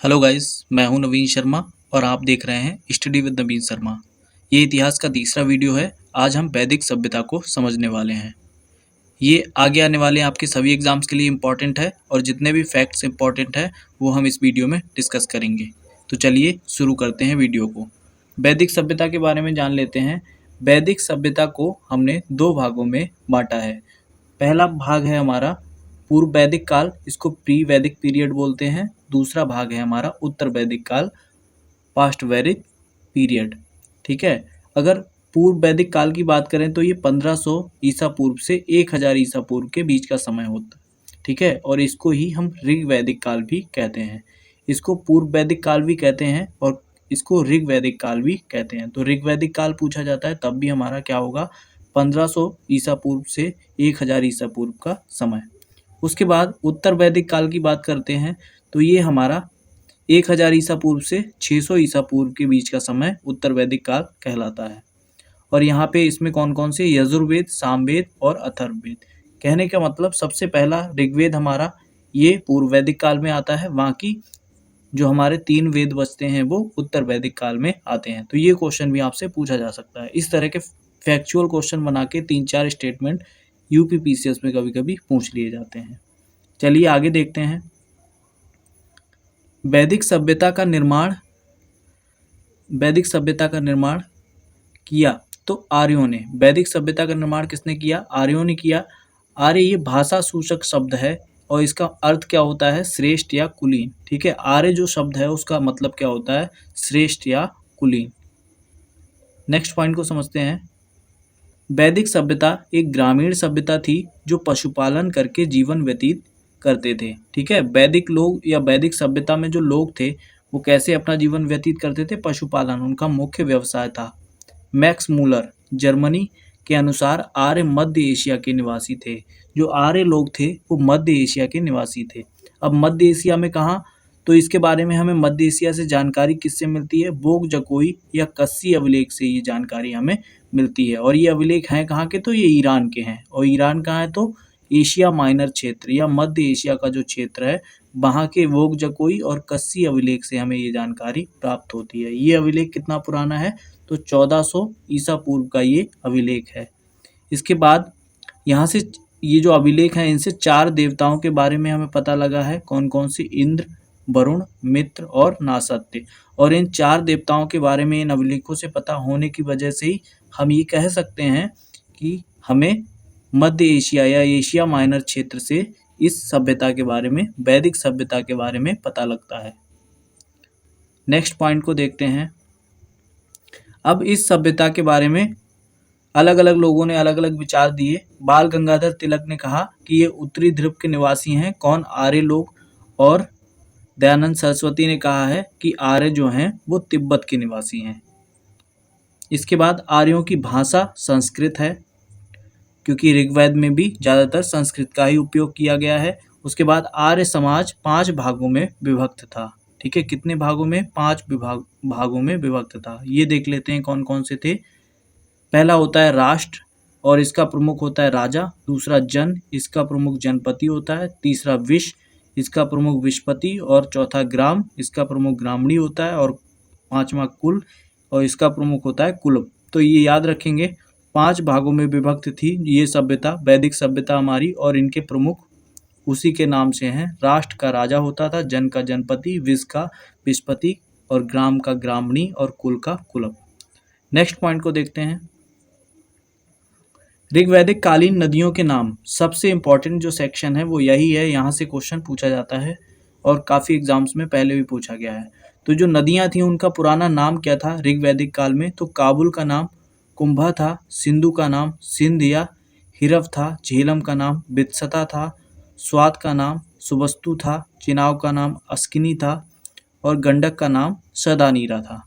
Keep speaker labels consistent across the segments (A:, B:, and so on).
A: Hello guys, मैं हूं नवीन शर्मा और आप देख रहे हैं स्टडी विद नवीन शर्मा। ये इतिहास का तीसरा वीडियो है। आज हम वैदिक सभ्यता को समझने वाले हैं। ये आगे आने वाले आपके सभी एग्जाम्स के लिए इम्पॉर्टेंट है और जितने भी फैक्ट्स इम्पॉर्टेंट है वो हम इस वीडियो में डिस्कस करेंगे। तो चलिए शुरू करते हैं वीडियो को। वैदिक सभ्यता के बारे में जान लेते हैं। वैदिक सभ्यता को हमने दो भागों में बांटा है। पहला भाग है हमारा पूर्व वैदिक काल, इसको प्री वैदिक पीरियड बोलते हैं। दूसरा भाग है हमारा उत्तर वैदिक काल, पास्ट वैदिक पीरियड। ठीक है। अगर पूर्व वैदिक काल की बात करें तो ये 1500 ईसा पूर्व से 1000 ईसा पूर्व के बीच का समय होता है। ठीक है। और इसको ही हम ऋग वैदिक काल भी कहते हैं। इसको पूर्व वैदिक काल भी कहते हैं और इसको ऋग वैदिक काल भी कहते हैं। तो ऋग वैदिक काल पूछा जाता है तब भी हमारा क्या होगा, 1500 ईसा पूर्व से 1000 ईसा पूर्व का समय। उसके बाद उत्तर वैदिक काल की बात करते हैं तो ये हमारा 1000 ईसा पूर्व से 600 ईसा पूर्व के बीच का समय उत्तर वैदिक काल कहलाता है। और यहाँ पे इसमें कौन कौन से यजुर्वेद, सामवेद और अथर्ववेद। कहने का मतलब सबसे पहला ऋग्वेद हमारा ये पूर्व वैदिक काल में आता है, बाकी जो हमारे 3 वेद बचते हैं वो उत्तर वैदिक काल में आते हैं। तो ये क्वेश्चन भी आपसे पूछा जा सकता है। इस तरह के फैक्चुअल क्वेश्चन बना के 3-4 स्टेटमेंट यूपीपीसीएस में कभी कभी पूछ लिए जाते हैं। चलिए आगे देखते हैं। वैदिक सभ्यता का निर्माण किया तो आर्यों ने। वैदिक सभ्यता का निर्माण किसने किया? आर्यों ने किया। आर्य ये भाषा सूचक शब्द है और इसका अर्थ क्या होता है? श्रेष्ठ या कुलीन। ठीक है। आर्य जो शब्द है उसका मतलब क्या होता है? श्रेष्ठ या कुलीन। नेक्स्ट पॉइंट को समझते हैं। वैदिक सभ्यता एक ग्रामीण सभ्यता थी जो पशुपालन करके जीवन व्यतीत करते थे। ठीक है। वैदिक लोग या वैदिक सभ्यता में जो लोग थे वो कैसे अपना जीवन व्यतीत करते थे? पशुपालन उनका मुख्य व्यवसाय था। मैक्स मूलर जर्मनी के अनुसार आर्य मध्य एशिया के निवासी थे। जो आर्य लोग थे वो मध्य एशिया के निवासी थे। अब मध्य एशिया में कहाँ? तो इसके बारे में हमें मध्य एशिया से जानकारी किससे मिलती है? बोग जकोई या कस्सी अभिलेख से ये जानकारी हमें मिलती है। और ये अभिलेख हैं कहाँ के? तो ये ईरान के हैं। और ईरान कहाँ है? तो एशिया माइनर क्षेत्र या मध्य एशिया का जो क्षेत्र है वहाँ के वोग जकोई और कस्सी अभिलेख से हमें ये जानकारी प्राप्त होती है। ये अभिलेख कितना पुराना है? तो 1400 ईसा पूर्व का ये अभिलेख है। इसके बाद यहाँ से ये जो अभिलेख हैं इनसे 4 देवताओं के बारे में हमें पता लगा है। कौन कौन से? इंद्र, वरुण, मित्र और नासत्य। और इन 4 देवताओं के बारे में इन अभिलेखों से पता होने की वजह से ही हम ये कह सकते हैं कि हमें मध्य एशिया या एशिया माइनर क्षेत्र से इस सभ्यता के बारे में, वैदिक सभ्यता के बारे में पता लगता है। नेक्स्ट पॉइंट को देखते हैं। अब इस सभ्यता के बारे में अलग अलग लोगों ने अलग अलग विचार दिए। बाल गंगाधर तिलक ने कहा कि ये उत्तरी ध्रुव के निवासी हैं। कौन? आर्य लोग। और दयानंद सरस्वती ने कहा है कि आर्य जो हैं वो तिब्बत के निवासी हैं। इसके बाद आर्यों की भाषा संस्कृत है, क्योंकि ऋग्वेद में भी ज़्यादातर संस्कृत का ही उपयोग किया गया है। उसके बाद आर्य समाज 5 भागों में विभक्त था। ठीक है। कितने भागों में? 5 भागों में विभक्त था। ये देख लेते हैं कौन कौन से थे। पहला होता है राष्ट्र और इसका प्रमुख होता है राजा। दूसरा जन, इसका प्रमुख जनपति होता है। तीसरा विश, इसका प्रमुख विशपति। और चौथा ग्राम, इसका प्रमुख ग्रामणी होता है। और 5वां कुल और इसका प्रमुख होता है कुल। तो ये याद रखेंगे, 5 भागों में विभक्त थी ये सभ्यता, वैदिक सभ्यता हमारी। और इनके प्रमुख उसी के नाम से हैं। राष्ट्र का राजा होता था, जन का जनपति, विश का विशपति और ग्राम का ग्रामणी और कुल का कुलप। नेक्स्ट पॉइंट को देखते हैं। ऋग्वैदिक कालीन नदियों के नाम। सबसे इम्पोर्टेंट जो सेक्शन है वो यही है। यहाँ से क्वेश्चन पूछा जाता है और काफ़ी एग्जाम्स में पहले भी पूछा गया है। तो जो नदियाँ थीं उनका पुराना नाम क्या था ऋग्वैदिक काल में? तो काबुल का नाम कुंभा था, सिंधु का नाम सिंध या हिरव था, झेलम का नाम बित्सता था, स्वात का नाम सुबस्तु था, चिनाव का नाम अस्किनी था और गंडक का नाम सदानीरा था।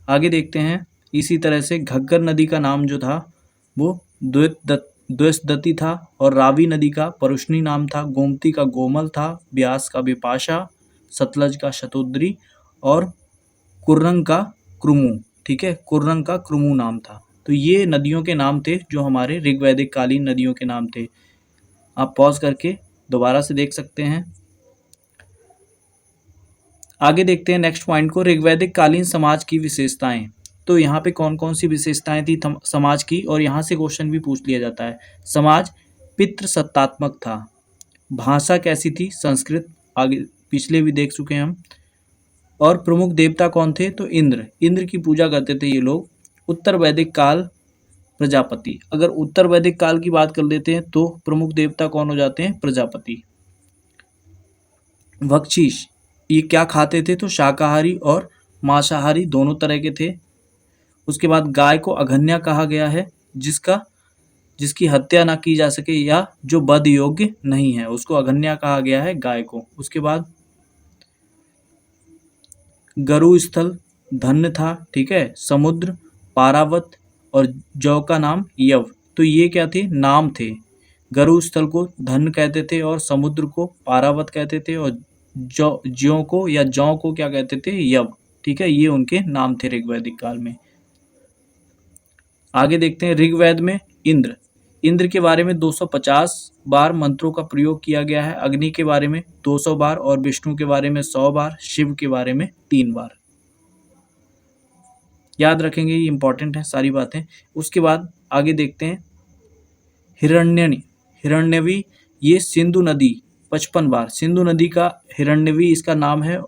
A: आगे देखते हैं। इसी तरह से घग्गर नदी का नाम जो था वो द्वैतदती था और रावी नदी का परुष्णी नाम था। गोमती का गोमल था, ब्यास का बिपाशा, सतलज का शतोद्री और कुर्रंग का क्रुमु। ठीक है। कुर्रंग का क्रुमु नाम था। तो ये नदियों के नाम थे जो हमारे ऋग्वैदिक कालीन नदियों के नाम थे। आप पॉज करके दोबारा से देख सकते हैं। आगे देखते हैं नेक्स्ट पॉइंट को, ऋग्वैदिक कालीन समाज की विशेषताएं। तो यहाँ पे कौन कौन सी विशेषताएं थी समाज की, और यहाँ से क्वेश्चन भी पूछ लिया जाता है। समाज पितृसत्तात्मक था। भाषा कैसी थी, संस्कृत, आगे पिछले भी देख चुके हैं हम। और प्रमुख देवता कौन थे, तो इंद्र, इंद्र की पूजा करते थे ये लोग। उत्तर वैदिक काल प्रजापति, अगर उत्तर वैदिक काल की बात कर लेते हैं तो प्रमुख देवता कौन हो जाते हैं, प्रजापति। बख्शीश, ये क्या खाते थे, तो शाकाहारी और मांसाहारी दोनों तरह के थे। उसके बाद गाय को अघन्या कहा गया है, जिसकी हत्या ना की जा सके या जो वध योग्य नहीं है, उसको अघन्या कहा गया है गाय को। उसके बाद गरु स्थल धन्य था, ठीक है, समुद्र पारावत और जौ का नाम यव, तो ये क्या थे, नाम थे। गरु स्थल को धन्य कहते थे और समुद्र को पारावत कहते थे और ज्यों को या जौ को क्या कहते थे, यव, ठीक है, ये उनके नाम थे ऋग्वैदिक काल में। आगे देखते हैं ऋग्वेद में इंद्र के बारे में 250 बार मंत्रों का प्रयोग किया गया है, अग्नि के बारे में 200 बार और विष्णु के बारे में 100 बार, शिव के बारे में 3 बार। याद रखेंगे, ये इंपॉर्टेंट है सारी बातें। उसके बाद आगे देखते हैं हिरण्यवी, ये सिंधु नदी 55 बार, सिंधु नदी का हिरण्यवी इसका नाम है,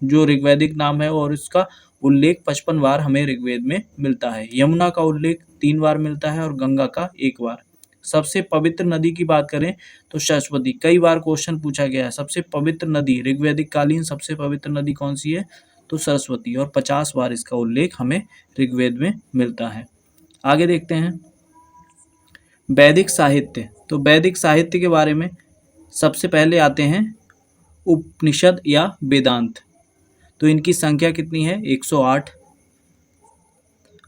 A: जो ऋग्वैदिक नाम है, और इसका उल्लेख 55 बार हमें ऋग्वेद में मिलता है। यमुना का उल्लेख 3 बार मिलता है और गंगा का 1 बार। सबसे पवित्र नदी की बात करें तो सरस्वती, कई बार क्वेश्चन पूछा गया है, सबसे पवित्र नदी ऋग्वैदिक कालीन सबसे पवित्र नदी कौन सी है, तो सरस्वती, और 50 बार इसका उल्लेख हमें ऋग्वेद में मिलता है। आगे देखते हैं वैदिक साहित्य। तो वैदिक साहित्य के बारे में सबसे पहले आते हैं उपनिषद या वेदांत। तो इनकी संख्या कितनी है, 108,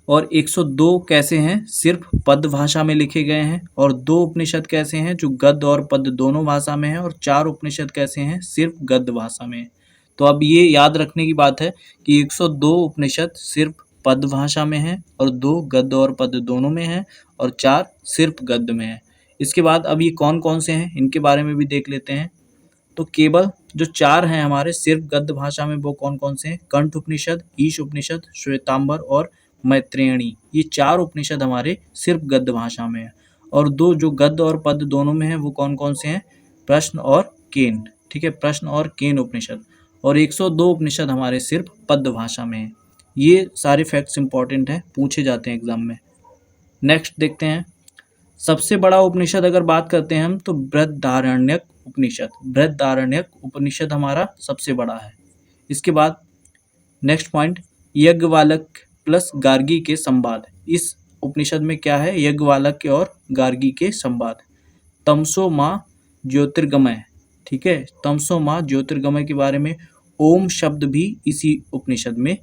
A: और 102 कैसे हैं, सिर्फ पद भाषा में लिखे गए हैं, और 2 उपनिषद कैसे हैं जो गद्य और पद्य दोनों भाषा में हैं, और 4 उपनिषद कैसे हैं, सिर्फ गद्य भाषा में। तो अब ये याद रखने की बात है कि 102 उपनिषद सिर्फ पद भाषा में है, और 2 गद्य और पद्य दोनों में है, और 4 सिर्फ गद्य में है। इसके बाद अब ये कौन कौन से हैं, इनके बारे में भी देख लेते हैं। तो केवल जो 4 हैं हमारे सिर्फ गद्य भाषा में, वो कौन कौन से हैं, कंठ उपनिषद, ईश उपनिषद, श्वेतांबर और मैत्रेयणी, ये 4 उपनिषद हमारे सिर्फ गद्य भाषा में है। और 2 जो गद्य और पद्य दोनों में है वो कौन कौन से हैं, प्रश्न और केन, ठीक है, प्रश्न और केन उपनिषद। और 102 उपनिषद हमारे सिर्फ पद्य भाषा में है। ये सारे फैक्ट्स इंपॉर्टेंट हैं, पूछे जाते हैं एग्जाम में। नेक्स्ट देखते हैं सबसे बड़ा उपनिषद, अगर बात करते हैं हम तो बृहदारण्यक उपनिषद, बृहदारण्यक उपनिषद हमारा सबसे बड़ा है। इसके बाद नेक्स्ट पॉइंट यज्ञवालक प्लस गार्गी के संवाद। इस उपनिषद में क्या है, यज्ञवालक और गार्गी के संवाद। तमसो माँ ज्योतिर्गमय, ठीक है, तमसो माँ ज्योतिर्गमय के बारे में ओम शब्द भी इसी उपनिषद में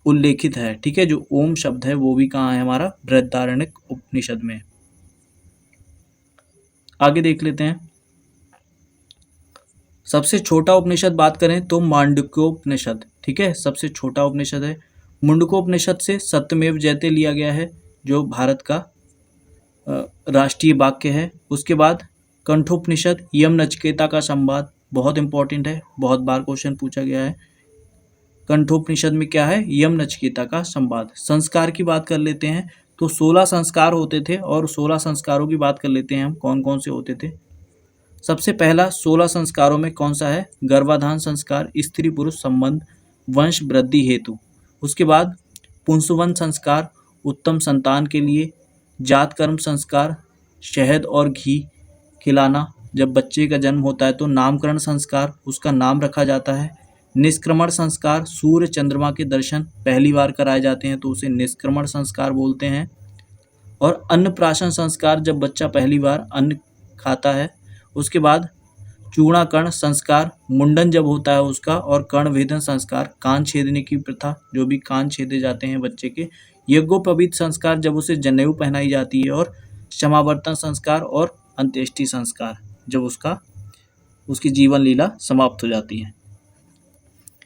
A: उल्लेखित है, ठीक है, जो ओम शब्द है वो भी कहाँ है, हमारा बृहदारण्यक उपनिषद में। आगे देख लेते हैं सबसे छोटा उपनिषद बात करें तो मांडुक्योपनिषद, ठीक है, सबसे छोटा उपनिषद है। मुंडकोपनिषद से सत्यमेव जयते लिया गया है, जो भारत का राष्ट्रीय वाक्य है। उसके बाद कंठोपनिषद यम नचिकेता का संवाद, बहुत इंपॉर्टेंट है, बहुत बार क्वेश्चन पूछा गया है। कंठोपनिषद में क्या है, यम नचिकेता का संवाद। संस्कार की बात कर लेते हैं तो 16 संस्कार होते थे, और 16 संस्कारों की बात कर लेते हैं हम कौन कौन से होते थे। सबसे पहला 16 संस्कारों में कौन सा है, गर्भाधान संस्कार, स्त्री पुरुष संबंध, वंश वृद्धि हेतु। उसके बाद पुंसवन संस्कार, उत्तम संतान के लिए। जात कर्म संस्कार, शहद और घी खिलाना, जब बच्चे का जन्म होता है तो नामकरण संस्कार, उसका नाम रखा जाता है। निष्क्रमण संस्कार, सूर्य चंद्रमा के दर्शन पहली बार कराए जाते हैं तो उसे निष्क्रमण संस्कार बोलते हैं। और अन्नप्राशन संस्कार, जब बच्चा पहली बार अन्न खाता है। उसके बाद चूड़ाकर्ण संस्कार, मुंडन जब होता है उसका। और कर्णवेधन संस्कार, कान छेदने की प्रथा, जो भी कान छेदे जाते हैं बच्चे के। यज्ञोपवीत संस्कार, जब उसे जनेऊ पहनाई जाती है। और क्षमावर्तन संस्कार और अंत्येष्टि संस्कार, जब उसकी जीवन लीला समाप्त हो जाती है।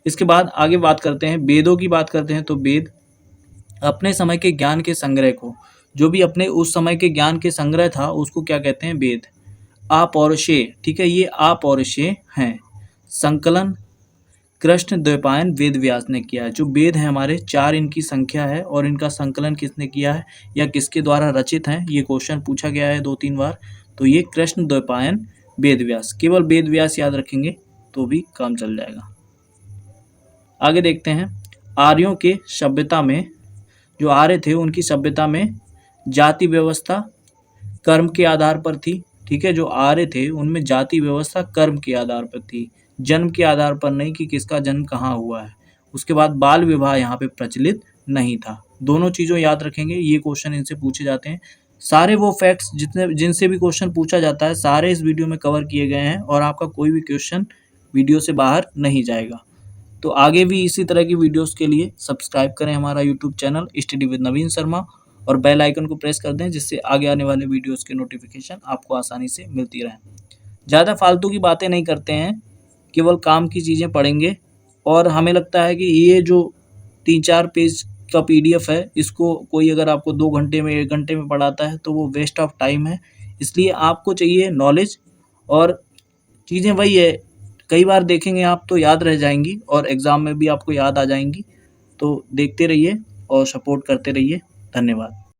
A: इसके बाद आगे बात करते हैं वेदों की बात करते हैं तो वेद अपने समय के ज्ञान के संग्रह को, जो भी अपने उस समय के ज्ञान के संग्रह था उसको क्या कहते हैं, वेद। अपौरुषेय, ठीक है, ये अपौरुषेय हैं। संकलन कृष्ण द्वैपायन वेद व्यास ने किया है। जो वेद हैं हमारे 4 इनकी संख्या है और इनका संकलन किसने किया है या किसके द्वारा रचित हैं, ये क्वेश्चन पूछा गया है 2-3 बार। तो ये कृष्ण द्वैपायन वेद व्यास, केवल वेद व्यास याद रखेंगे तो भी काम चल जाएगा। आगे देखते हैं, आर्यों के सभ्यता में, जो आर्य थे उनकी सभ्यता में जाति व्यवस्था कर्म के आधार पर थी। ठीक है, जो आर्य थे उनमें जाति व्यवस्था कर्म के आधार पर थी, जन्म के आधार पर नहीं कि किसका जन्म कहाँ हुआ है। उसके बाद बाल विवाह यहाँ पे प्रचलित नहीं था। दोनों चीज़ों याद रखेंगे, ये क्वेश्चन इनसे पूछे जाते हैं। सारे वो फैक्ट्स जिनसे भी क्वेश्चन पूछा जाता है सारे इस वीडियो में कवर किए गए हैं और आपका कोई भी क्वेश्चन वीडियो से बाहर नहीं जाएगा। तो आगे भी इसी तरह की वीडियोस के लिए सब्सक्राइब करें हमारा यूट्यूब चैनल स्टडी विद नवीन शर्मा और बेल आइकन को प्रेस कर दें, जिससे आगे आने वाले वीडियोस के नोटिफिकेशन आपको आसानी से मिलती रहें। ज़्यादा फालतू की बातें नहीं करते हैं, केवल काम की चीज़ें पढ़ेंगे। और हमें लगता है कि ये जो 3-4 पेज का PDF है, इसको कोई अगर आपको 2 घंटे में 1 घंटे में पढ़ाता है तो वो वेस्ट ऑफ टाइम है। इसलिए आपको चाहिए नॉलेज, और चीज़ें वही है, कई बार देखेंगे आप तो याद रह जाएंगी और एग्ज़ाम में भी आपको याद आ जाएंगी। तो देखते रहिए और सपोर्ट करते रहिए। धन्यवाद।